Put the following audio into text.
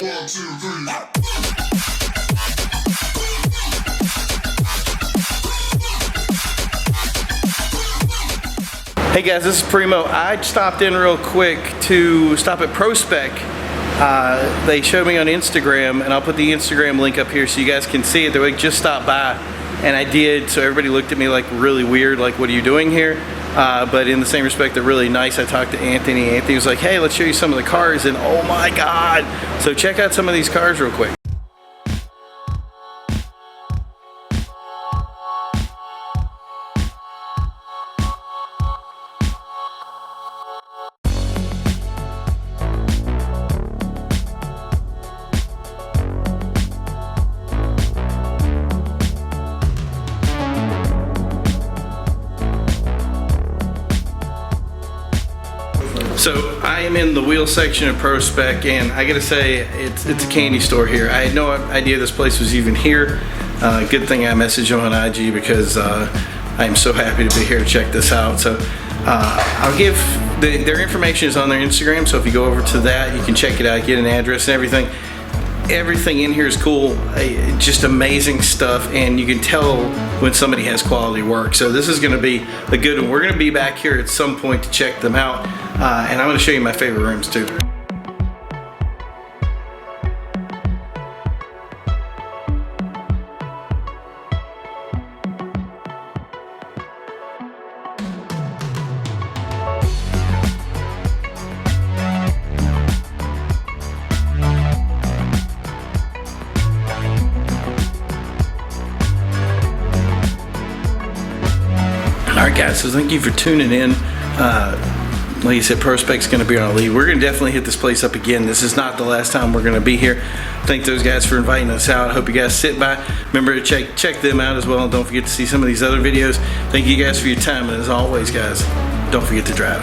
1, 2, 3. Hey guys, this is Primo. I stopped in real quick to stop at Pro-Spec. They showed me on Instagram, and I'll put the Instagram link up here so you guys can see it. They like, just stopped by, and I did, so everybody looked at me like really weird, like what are you doing here? But in the same respect, they're really nice. I talked to Anthony. Anthony was like, hey, let's show you some of the cars, and oh my God. So check out some of these cars real quick. So I am in the wheel section of Pro-Spec, and I gotta say, it's a candy store here. I had no idea this place was even here. Good thing I messaged them on IG because I am so happy to be here to check this out. So I'll give, their information is on their Instagram, so if you go over to that, you can check it out, get an address and everything. Everything in here is cool, just amazing stuff, and you can tell when somebody has quality work. So this is gonna be a good one. We're gonna be back here at some point to check them out, and I'm gonna show you my favorite rooms too. Alright guys, so thank you for tuning in. Like I said, Pro-Spec's going to be on a lead. We're going to definitely hit this place up again. This is not the last time we're going to be here. Thank those guys for inviting us out. I hope you guys sit by. Remember to check them out as well, and don't forget to see some of these other videos. Thank you guys for your time, and as always guys, don't forget to drive.